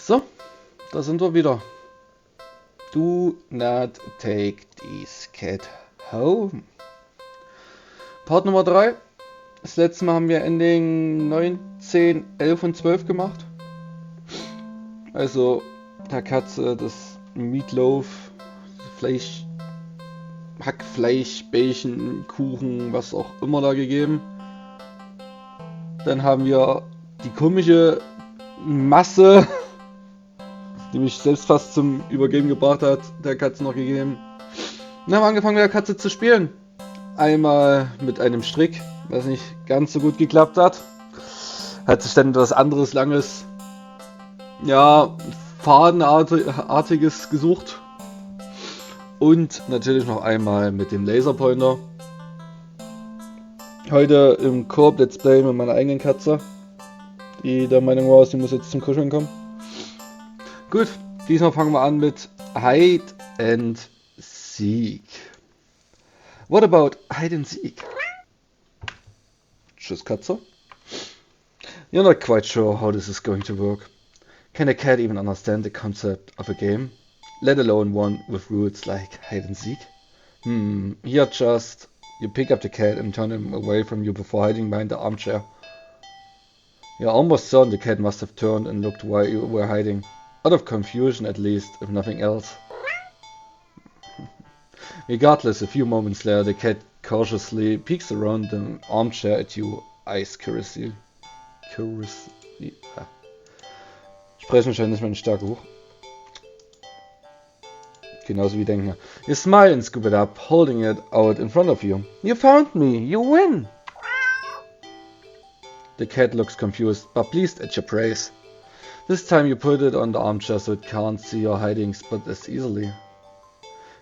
So, da sind wir wieder. Do not take this cat home. Part Nummer 3. Das letzte Mal haben wir Ending 9, 10, 11 und 12 gemacht. Also der Katze das Meatloaf, Fleisch, Hackfleisch, Bällchen, Kuchen, was auch immer da gegeben. Dann haben wir die komische Masse, die mich selbst fast zum Übergeben gebracht hat, der Katze noch gegeben. Dann haben wir angefangen mit der Katze zu spielen. Einmal mit einem Strick, was nicht ganz so gut geklappt hat. Hat sich dann etwas anderes, langes, ja, Fadenartiges gesucht. Und natürlich noch einmal mit dem Laserpointer. Heute im Koop Let's Play mit meiner eigenen Katze, die der Meinung war, sie muss jetzt zum Kuscheln kommen. Gut, diesmal fangen wir an mit Hide and Seek. What about Hide and Seek? Tschüss, Katze. You're not quite sure how this is going to work. Can a cat even understand the concept of a game? Let alone one with rules like hide and seek? Here just... You pick up the cat and turn him away from you before hiding behind the armchair. You're almost certain the cat must have turned and looked while you were hiding. Out of confusion at least, if nothing else. Regardless, a few moments later the cat cautiously peeks around the armchair at you, eyes curiously. Sprechen scheint nicht meine Stärke hoch. Genauso wie denken. You smile and scoop it up, holding it out in front of you. You found me! You win! The cat looks confused, but pleased at your praise. This time you put it on the armchair so it can't see your hiding spot as easily.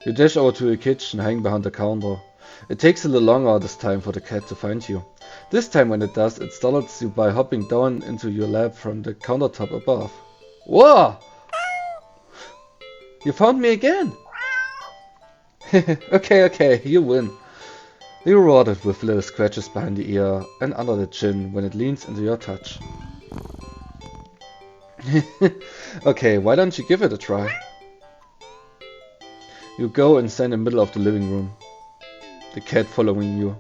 You dash over to the kitchen, hanging behind the counter. It takes a little longer this time for the cat to find you. This time when it does, it startles you by hopping down into your lap from the countertop above. Whoa! You found me again! Okay, you win. You reward it with little scratches behind the ear and under the chin when it leans into your touch. Okay, why don't you give it a try? You go and stand in the middle of the living room, the cat following you.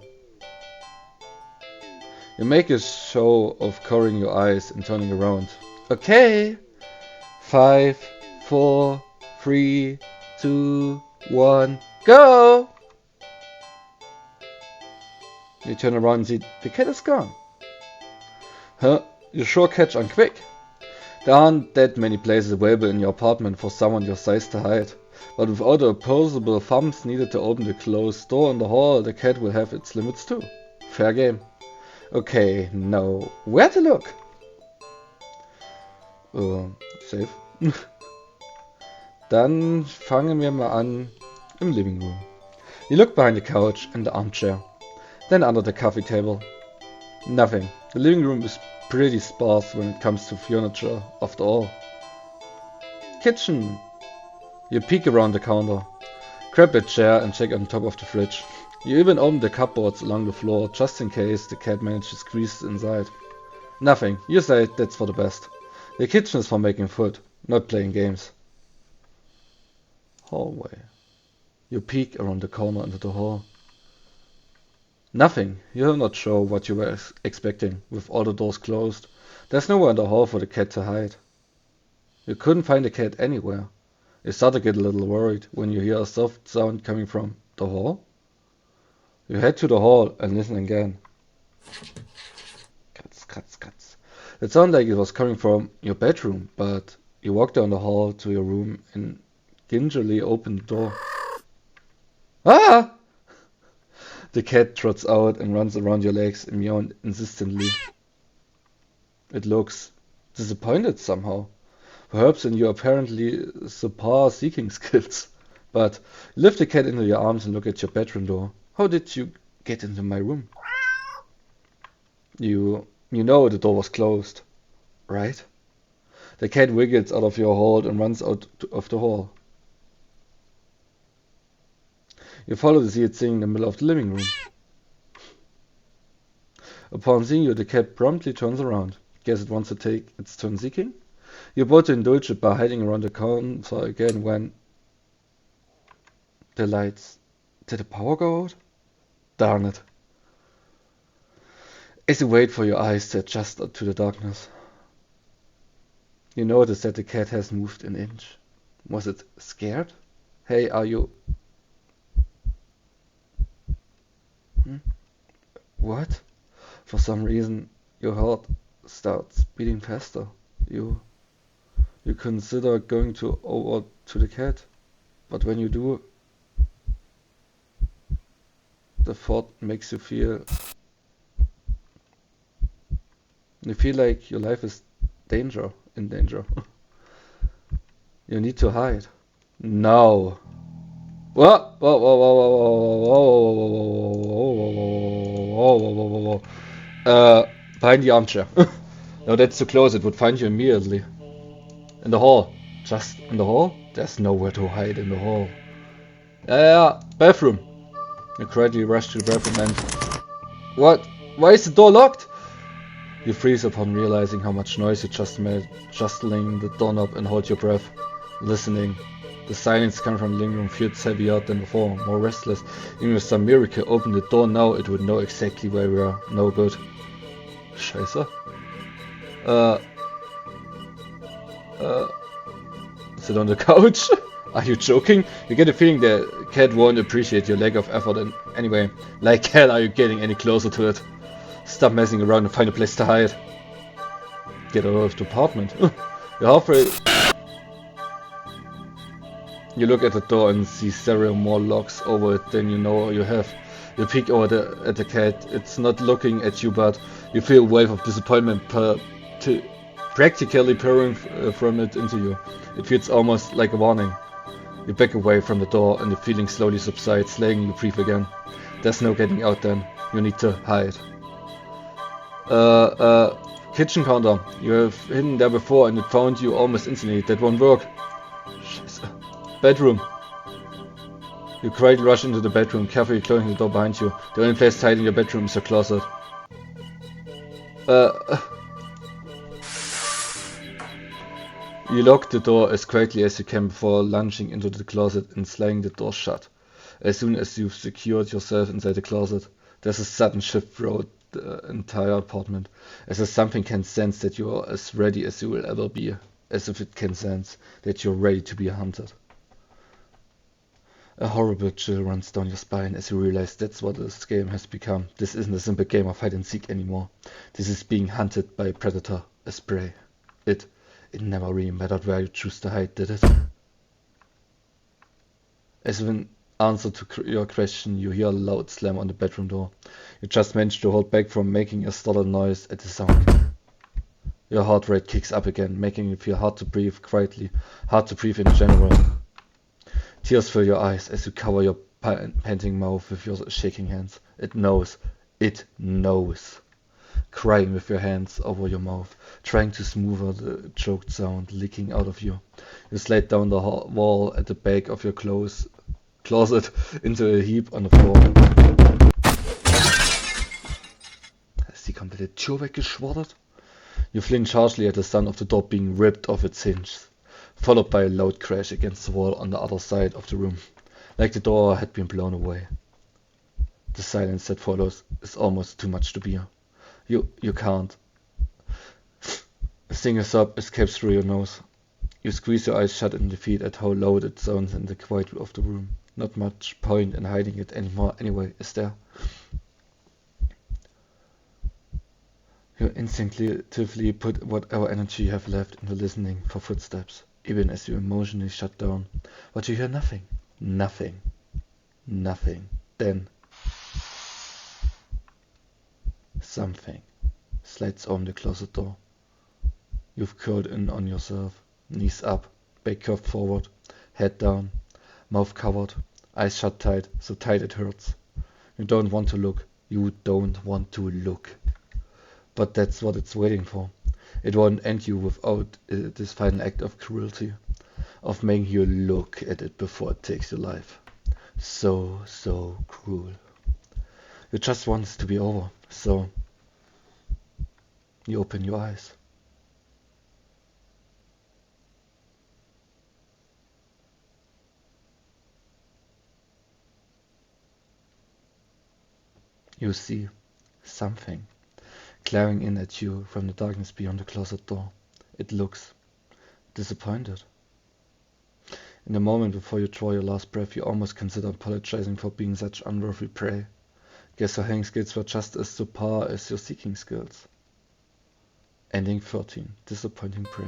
You make a show of covering your eyes and turning around. Okay! 5, 4, 3, 2, 1, go! You turn around and see the cat is gone. Huh? You sure catch on quick. There aren't that many places available in your apartment for someone your size to hide. But with all the opposable thumbs needed to open the closed door in the hall, the cat will have its limits too. Fair game. Okay, now where to look? Safe. Dann fangen wir mal an im Living Room. You look behind the couch and the armchair, then under the coffee table. Nothing. The living room is pretty sparse when it comes to furniture, after all. Kitchen. You peek around the counter, grab a chair and check on top of the fridge. You even open the cupboards along the floor just in case the cat managed to squeeze inside. Nothing. You say that's for the best. The kitchen is for making food, not playing games. Hallway. You peek around the corner into the hall. Nothing. You're not sure what you were expecting, with all the doors closed. There's nowhere in the hall for the cat to hide. You couldn't find the cat anywhere. You start to get a little worried when you hear a soft sound coming from the hall. You head to the hall and listen again. Kratz. It sounded like it was coming from your bedroom, but you walk down the hall to your room and gingerly open the door. Ah! The cat trots out and runs around your legs and meows insistently. It looks disappointed somehow. Perhaps in your apparently subpar seeking skills. But you lift the cat into your arms and look at your bedroom door. How did you get into my room? You know the door was closed, right? The cat wiggles out of your hold and runs out of the hall. You follow to see it sitting in the middle of the living room. Upon seeing you, the cat promptly turns around. Guess it wants to take its turn seeking? You're about to indulge it by hiding around the counter again when the lights. Did the power go out? Darn it. As you wait for your eyes to adjust to the darkness, you notice that the cat hasn't moved an inch. Was it scared? Hey, are you... What? For some reason, your heart starts beating faster. You consider going over to the cat, but when you do, the thought makes you feel... You feel like your life is in danger. You need to hide. No. Whoa, whoa, whoa, whoa, whoa, whoa, whoa, whoa, whoa. Behind the armchair. No, that's too close. It would find you immediately. In the hall. Just in the hall? There's nowhere to hide in the hall. Yeah, bathroom. You quietly rush to the bathroom and... What? Why is the door locked? You freeze upon realizing how much noise you just made, jostling the doorknob and hold your breath, listening. The silence coming from the living room feels heavier than before, more restless. Even if some miracle opened the door now, it would know exactly where we are. No good. Scheiße. Sit on the couch? Are you joking? You get a feeling the cat won't appreciate your lack of effort and anyway, like hell are you getting any closer to it? Stop messing around and find a place to hide. Get out of the apartment. You're halfway. You look at the door and see several more locks over it than you know you have. You peek over at the cat. It's not looking at you, but you feel a wave of disappointment practically pouring from it into you. It feels almost like a warning. You back away from the door and the feeling slowly subsides, letting you breathe again. There's no getting out then. You need to hide. Kitchen counter. You have hidden there before and it found you almost instantly. That won't work. Scheiße. Bedroom. You quietly rush into the bedroom, carefully closing the door behind you. The only place to hide in your bedroom is your closet. You lock the door as quickly as you can before lunging into the closet and slamming the door shut. As soon as you've secured yourself inside the closet, there's a sudden shift throughout the entire apartment, as if something can sense that you are as ready as you will ever be, as if it can sense that you're ready to be hunted. A horrible chill runs down your spine as you realize that's what this game has become. This isn't a simple game of hide and seek anymore. This is being hunted by a predator, as prey. It never really mattered where you choose to hide, did it? As an answer to your question, you hear a loud slam on the bedroom door. You just manage to hold back from making a startled noise at the sound. Your heart rate kicks up again, making it feel hard to breathe quietly, hard to breathe in general. Tears fill your eyes as you cover your panting mouth with your shaking hands. It knows. Crying with your hands over your mouth, trying to smoother the choked sound leaking out of you. You slide down the wall at the back of your closet into a heap on the floor. Ist die komplette Tür weggeschwordert? You flinch harshly at the sound of the door being ripped off its hinges, followed by a loud crash against the wall on the other side of the room, like the door had been blown away. The silence that follows is almost too much to bear. You can't. A single sob escapes through your nose. You squeeze your eyes shut in defeat at how loud it sounds in the quiet of the room. Not much point in hiding it anymore anyway, is there? You instinctively put whatever energy you have left into listening for footsteps, even as you emotionally shut down. But you hear nothing. Nothing. Then something slides on the closet door. You've curled in on yourself, knees up, back curved forward, head down, mouth covered, eyes shut tight, so tight it hurts. You don't want to look. But that's what it's waiting for. It won't end you without this final act of cruelty, of making you look at it before it takes your life. So cruel. You just want it to be over, so you open your eyes. You see something glaring in at you from the darkness beyond the closet door. It looks disappointed. In the moment before you draw your last breath, you almost consider apologizing for being such unworthy prey. Guess your hanging skills were just as subpar as your seeking skills. Ending 13. Disappointing prey.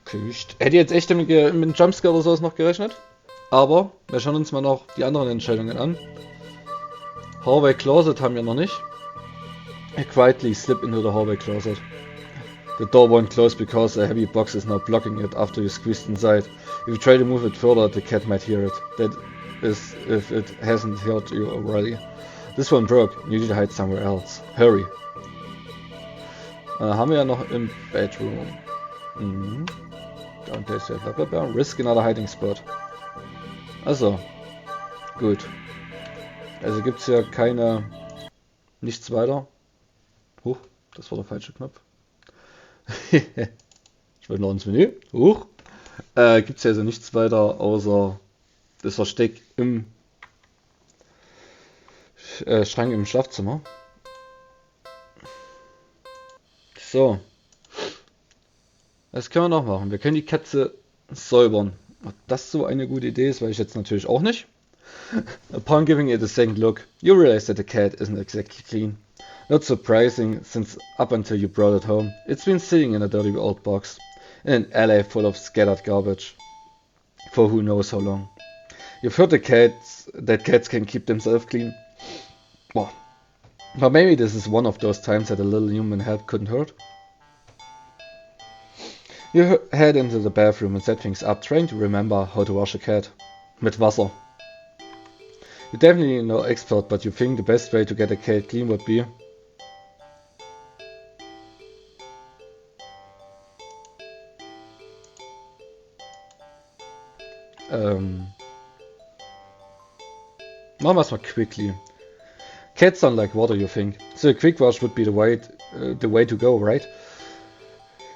Okay, ich hätte jetzt echt mit einem Jumpscare oder sowas noch gerechnet. Aber wir schauen uns mal noch die anderen Entscheidungen an. Hallway Closet haben wir noch nicht. Quietly slip into the hallway closet. The door won't close because a heavy box is now blocking it after you squeezed inside. If you try to move it further, the cat might hear it. That is, if it hasn't heard you already. This one broke. You need to hide somewhere else. Hurry. Haben wir ja noch im Bedroom. Don't place your blah. Risk another hiding spot. Also, gut. Also gibt's ja keine... Nichts weiter. Huch, das war der falsche Knopf. Ich wollte noch ins Menü. Huch. Gibt's ja also nichts weiter außer das Versteck im Schrank im Schlafzimmer. So. Was können wir noch machen? Wir können die Katze säubern. Ob das so eine gute Idee ist, weiß ich jetzt natürlich auch nicht. Upon giving it a second look, you realize that the cat isn't exactly clean. Not surprising, since up until you brought it home, it's been sitting in a dirty old box, in an alley full of scattered garbage, for who knows how long. You've heard that cats can keep themselves clean. Well, but maybe this is one of those times that a little human help couldn't hurt. You head into the bathroom and set things up, trying to remember how to wash a cat. Mit Wasser. You're definitely no expert, but you think the best way to get a cat clean would be... Machen wir es mal quickly. Cats don't like water, you think. So a quick wash would be the way to go, right?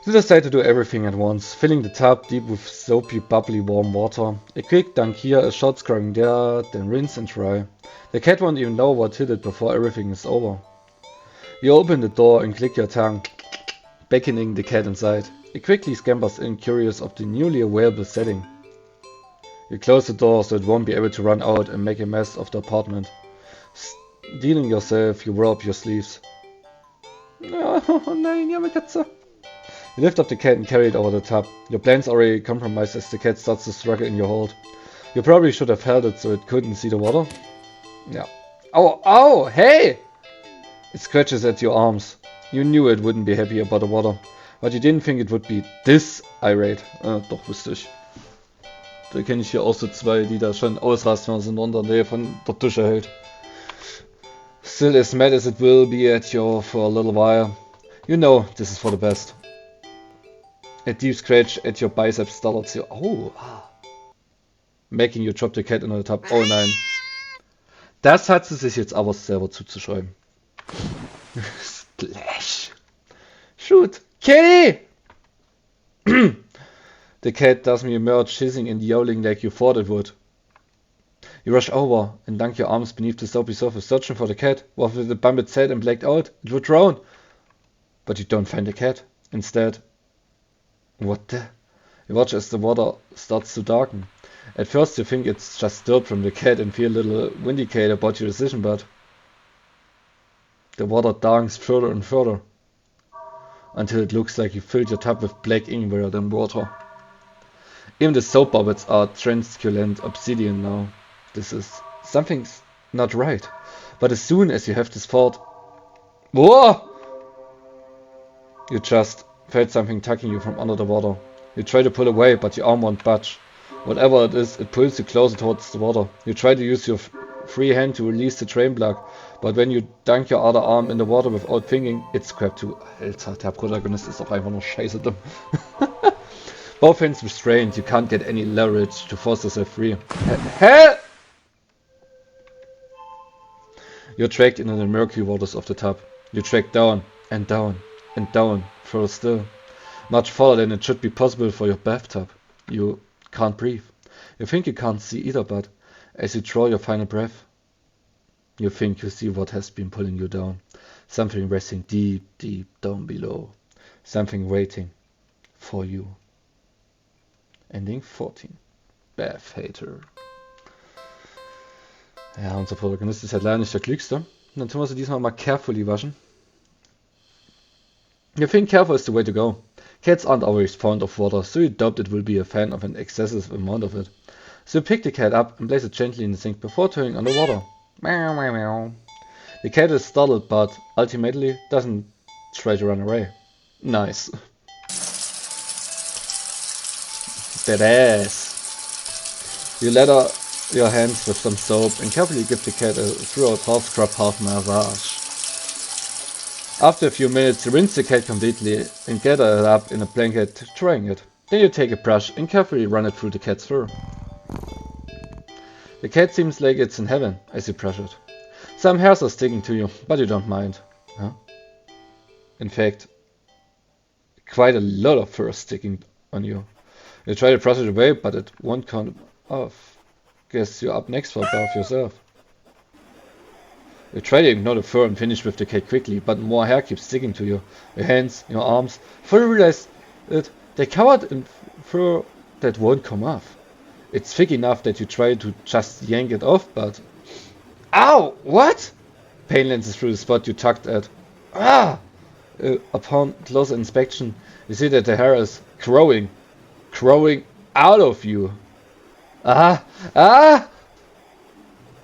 You decide to do everything at once, filling the tub deep with soapy, bubbly, warm water. A quick dunk here, a short scrubbing there, then rinse and dry. The cat won't even know what hit it before everything is over. You open the door and click your tongue, beckoning the cat inside. It quickly scampers in, curious of the newly available setting. You close the door so it won't be able to run out and make a mess of the apartment. Stealing yourself, you roll up your sleeves. Oh nein, ja, meine Katze. You lift up the cat and carry it over the tub. Your plans already compromised as the cat starts to struggle in your hold. You probably should have held it so it couldn't see the water. Yeah. Oh, ow, hey! It scratches at your arms. You knew it wouldn't be happy about the water, but you didn't think it would be this irate. Doch, wusste ich. Da kenne ich hier auch so zwei, die da schon ausrasten, wenn man sie in der Nähe von der Dusche hält. Still as mad as it will be at you for a little while. You know this is for the best. A deep scratch at your bicep startles you. Oh, making you drop the cat into the tub. Oh nein. Das hat sie sich jetzt aber selber zuzuschreiben. Splash. Shoot. Kitty! The cat doesn't emerge, hissing and yowling like you thought it would. You rush over and dunk your arms beneath the soapy surface, searching for the cat. What with the bump its head and blacked out, it would drown. But you don't find the cat. Instead, what the? You watch as the water starts to darken. At first you think it's just dirt from the cat and feel a little vindicated about your decision, but the water darkens further and further, until it looks like you filled your tub with black ink rather than water. Even the soap bubbles are translucent obsidian now. Something's not right. But as soon as you have this thought, whoa! You just felt something tugging you from under the water. You try to pull away, but your arm won't budge. Whatever it is, it pulls you closer towards the water. You try to use your free hand to release the drain plug, but when you dunk your other arm in the water without thinking, it's grabbed too. Alter, der Protagonist ist auch einfach nur scheiße dumm. Both hands restrained, you can't get any leverage to force yourself free. Hell! You're dragged into the murky waters of the tub. You drag down, and down, and down, further still. Much farther than it should be possible for your bathtub. You can't breathe. You think you can't see either, but as you draw your final breath, You think you see what has been pulling you down. Something resting deep, deep down below. Something waiting for you. Ending 14. Bath Hater. Ja, unser Protagonist ist halt leider nicht der Klügste. Und dann tun wir sie diesmal mal carefully waschen. You think careful is the way to go. Cats aren't always fond of water, so you doubt it will be a fan of an excessive amount of it. So you pick the cat up and place it gently in the sink before turning on the water. Meow, meow, meow. The cat is startled, but ultimately doesn't try to run away. Nice. That ass. You lather your hands with some soap and carefully give the cat a throughout half scrub, half massage. After a few minutes, you rinse the cat completely and gather it up in a blanket, drying it. Then you take a brush and carefully run it through the cat's fur. The cat seems like it's in heaven as you brush it. Some hairs are sticking to you, but you don't mind. Huh? In fact, quite a lot of fur sticking on you. You try to brush it away, but it won't come off. Guess you're up next for a bath yourself. You try to ignore the fur and finish with the cat quickly, but more hair keeps sticking to you. Your hands, your arms. Before you realize it, they're covered in fur that won't come off. It's thick enough that you try to just yank it off, but... Ow! What? Pain lances through the spot you tugged at. Ah! Upon closer inspection, you see that the hair is growing out of you. Ah! Ah!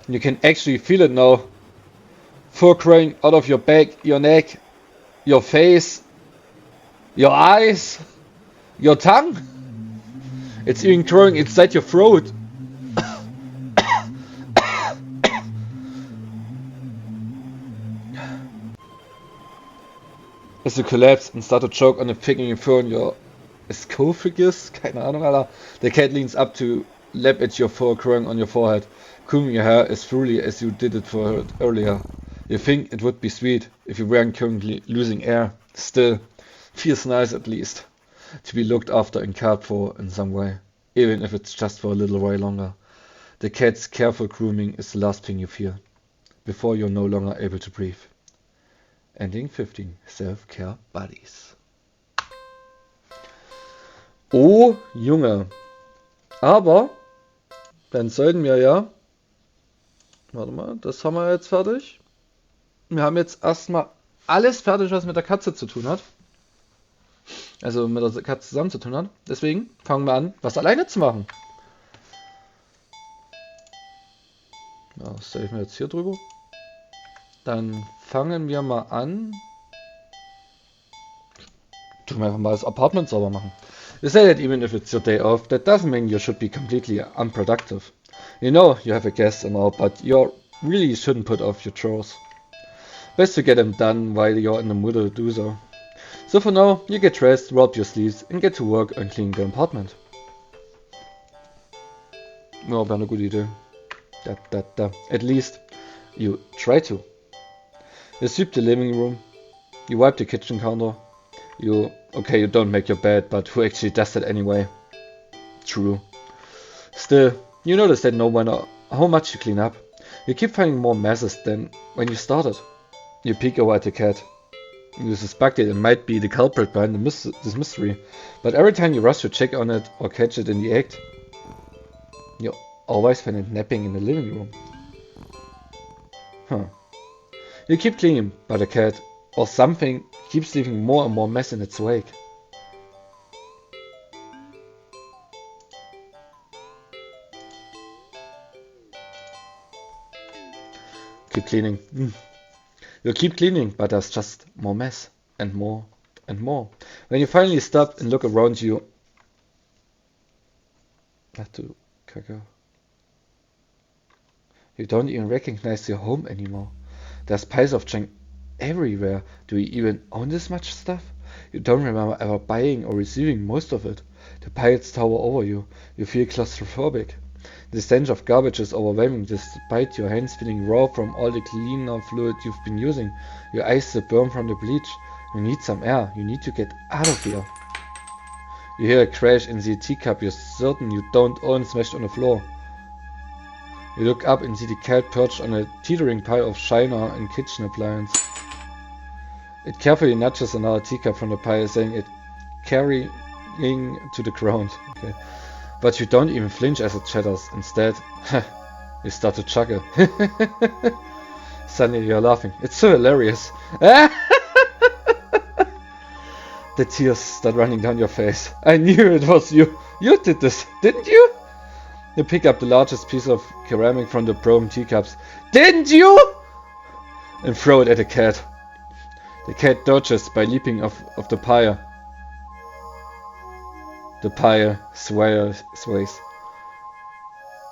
You can actually feel it now. Fur growing out of your back, your neck, your face, your eyes, your tongue. It's even growing inside your throat. As you collapse and start to choke on the thickening fur in your esophagus, keine Ahnung, Alter. The cat leans up to lap at your fur growing on your forehead, combing your hair as thoroughly as you did it for her earlier. You think it would be sweet if you weren't currently losing air. Still, feels nice at least to be looked after and cared for in some way, even if it's just for a little while longer. The cat's careful grooming is the last thing you fear, before you're no longer able to breathe. Ending 15. Self-Care Buddies. Oh, Junge. Aber, dann sollten wir ja... Warte mal, das haben wir jetzt fertig. Wir haben jetzt erstmal alles fertig, was mit der Katze zu tun hat. Also mit der Katze zusammen zu tun hat. Deswegen fangen wir an, was alleine zu machen. Ja, das stelle ich mir jetzt hier drüber. Dann fangen wir mal an. Tun wir einfach mal das Apartment sauber machen. You say that even if it's your day off, that doesn't mean you should be completely unproductive. You know you have a guest and all, but you really shouldn't put off your chores. Best to get them done while you're in the mood to do so. So for now, you get dressed, roll up your sleeves and get to work on cleaning the apartment. Ja, wäre eine gute Idee. At least, you try to. You sweep the living room. You wipe the kitchen counter. You don't make your bed, but who actually does that anyway? True. Still, you notice that no matter how much you clean up, you keep finding more messes than when you started. You peek over at the cat. You suspect it might be the culprit behind this mystery, but every time you rush to check on it or catch it in the act, you always find it napping in the living room. Huh. You keep cleaning, but the cat, or something, keeps leaving more and more mess in its wake. Keep cleaning. You keep cleaning, but there's just more mess, and more, and more. When you finally stop and look around you... You don't even recognize your home anymore. There's piles of junk everywhere. Do you even own this much stuff? You don't remember ever buying or receiving most of it. The piles tower over you. You feel claustrophobic. The stench of garbage is overwhelming despite your hands feeling raw from all the cleaner fluid you've been using. Your eyes still burn from the bleach. You need some air. You need to get out of here. You hear a crash and the teacup you're certain you don't own smashed on the floor. You look up and see the cat perched on a teetering pile of china and kitchen appliance. It carefully nudges another teacup from the pile, saying it carrying to the ground. Okay. But you don't even flinch as it chatters. Instead, you start to chuckle. Suddenly you're laughing. It's so hilarious. The tears start running down your face. I knew it was you. You did this, didn't you? You pick up the largest piece of ceramic from the broken teacups. Didn't you? And throw it at the cat. The cat dodges by leaping off the pile. The pile sways.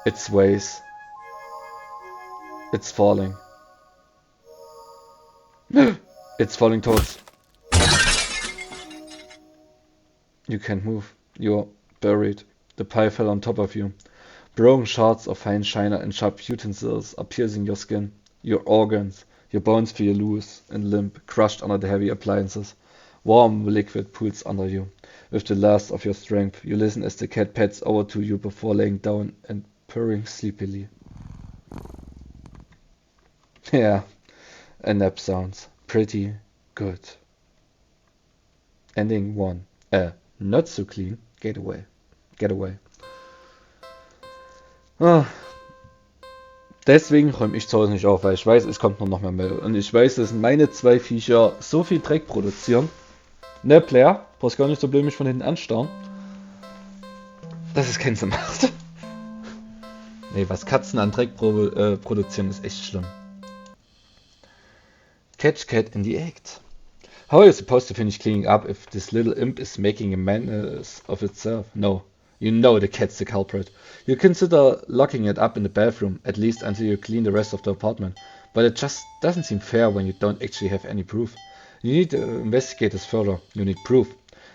It sways. It's falling. It's falling towards. You can't move. You're buried. The pile fell on top of you. Broken shards of fine china and sharp utensils are piercing your skin. Your organs. Your bones feel loose and limp, crushed under the heavy appliances. Warm liquid pools under you. With the last of your strength, you listen as the cat pats over to you before laying down and purring sleepily. Yeah, a nap sounds pretty good. Ending 1. Not so clean getaway. Ah. Deswegen räume ich zu Hause nicht auf, weil ich weiß, es kommt noch mehr Müll. Und ich weiß, dass meine zwei Viecher so viel Dreck produzieren. Ne, Player? Brauchst gar nicht so blöd mich von hinten anstarren. Dass es keinen Sinn macht. Ne, was Katzen an Dreck produzieren, ist echt schlimm. Catch cat in the act. How are you supposed to finish cleaning up if this little imp is making a menace of itself? No. You know the cat's the culprit. You consider locking it up in the bathroom, at least until you clean the rest of the apartment. But it just doesn't seem fair when you don't actually have any proof. You need to investigate this further. You need proof.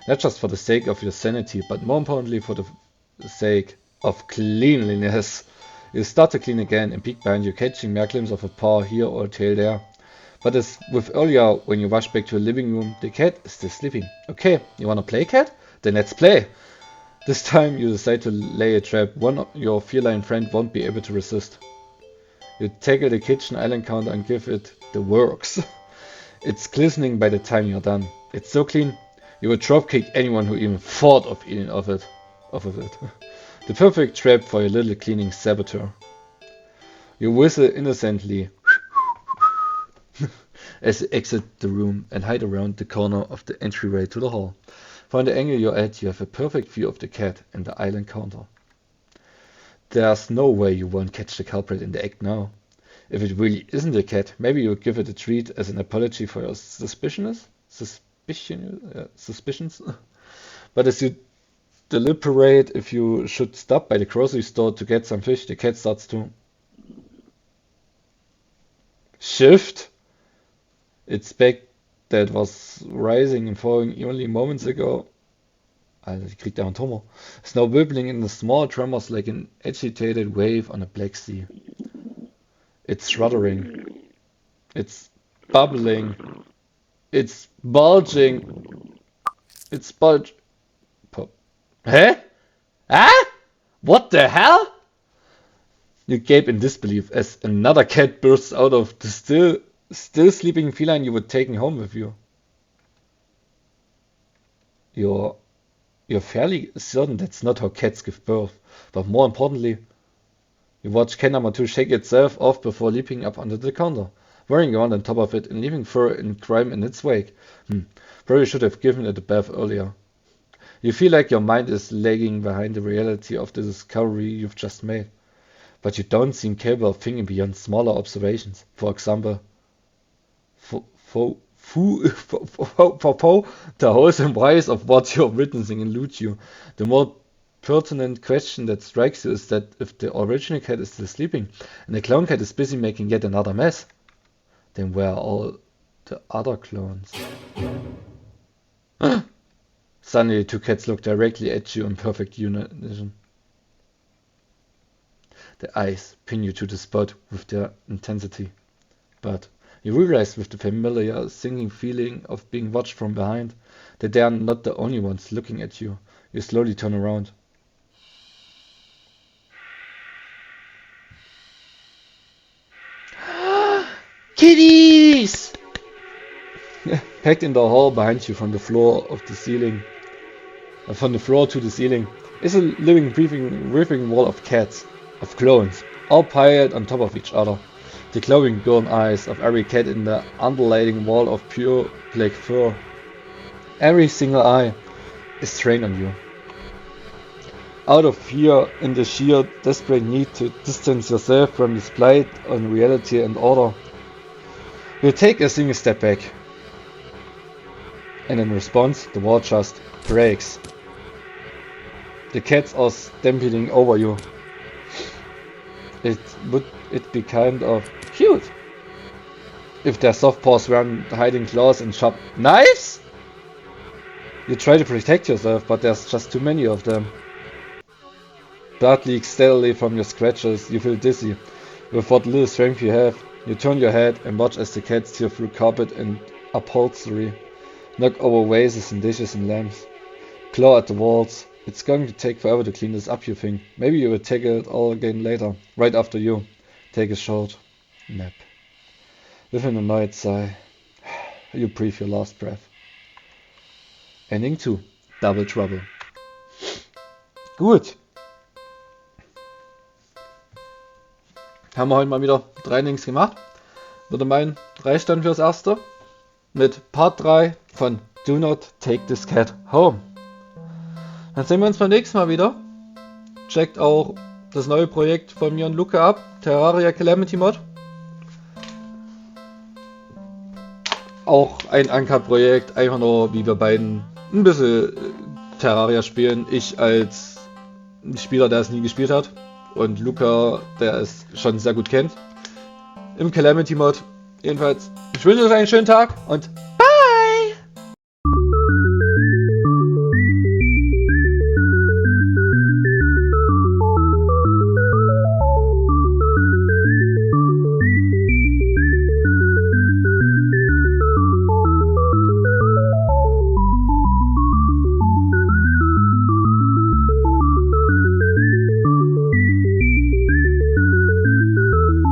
Not just for the sake of your sanity, but more importantly for the sake of cleanliness. You start to clean again and peek behind you, catching mere glimpses of a paw here or a tail there. But as with earlier, when you rush back to the living room, the cat is still sleeping. Okay, you wanna play, cat? Then let's play! This time you decide to lay a trap one your feline friend won't be able to resist. You tackle the kitchen island counter and give it the works. It's glistening by the time you're done. It's so clean, you would dropkick anyone who even thought of eating off of it. The perfect trap for your little cleaning saboteur. You whistle innocently as you exit the room and hide around the corner of the entryway to the hall. From the angle you're at, you have a perfect view of the cat and the island counter. There's no way you won't catch the culprit in the act now. If it really isn't a cat, maybe you'll give it a treat as an apology for your suspicions. But as you deliberate if you should stop by the grocery store to get some fish, the cat starts to shift. Its back that was rising and falling only moments ago. Alter, die kriegt ja einen Tumor. Is now wibbling in the small tremors like an agitated wave on a black sea. It's shuddering. It's bubbling. It's bulging. It's Hä? Ah? What the hell? You gape in disbelief as another cat bursts out of the still sleeping feline you were taking home with you. You're fairly certain that's not how cats give birth, but more importantly, you watch cat number 2 shake itself off before leaping up onto the counter, whirring around on top of it and leaving fur and grime in its wake. Probably should have given it a bath earlier. You feel like your mind is lagging behind the reality of the discovery you've just made, but you don't seem capable of thinking beyond smaller observations. For example, the wholesome price of what you're witnessing eludes you. The more pertinent question that strikes you is that if the original cat is still sleeping and the clone cat is busy making yet another mess, then where are all the other clones? Suddenly, the two cats look directly at you in perfect unison. The eyes pin you to the spot with their intensity. But you realize with the familiar sinking feeling of being watched from behind that they are not the only ones looking at you. You slowly turn around. Kitties! Packed in the hall behind you from the floor to the ceiling is a living, breathing wall of cats, of clones, all piled on top of each other. The glowing golden eyes of every cat in the undulating wall of pure black fur. Every single eye is trained on you. Out of fear and the sheer desperate need to distance yourself from this blight on reality and order, you take a single step back. And in response, the wall just breaks. The cats are stampeding over you. It would be kind of cute if their soft paws weren't hiding claws and sharp knives. You try to protect yourself, but there's just too many of them. Blood leaks steadily from your scratches. You feel dizzy. With what little strength you have, you turn your head and watch as the cats tear through carpet and upholstery, knock over vases and dishes and lamps, claw at the walls. It's going to take forever to clean this up, you think. Maybe you will tackle it all again later, right after you take a short nap. With an annoyed sigh, you breathe your last breath. Ending 2. Double Trouble. Gut. Haben wir heute mal wieder 3 Links gemacht. Würde mein 3 Stand fürs erste. Mit Part 3 von Do Not Take This Cat Home. Dann sehen wir uns beim nächsten Mal wieder. Checkt auch das neue Projekt von mir und Luca ab. Terraria Calamity Mod. Auch ein Uncut-Projekt. Einfach nur, wie wir beiden ein bisschen Terraria spielen. Ich als Spieler, der es nie gespielt hat. Und Luca, der es schon sehr gut kennt. Im Calamity Mod. Jedenfalls, ich wünsche euch einen schönen Tag und bye!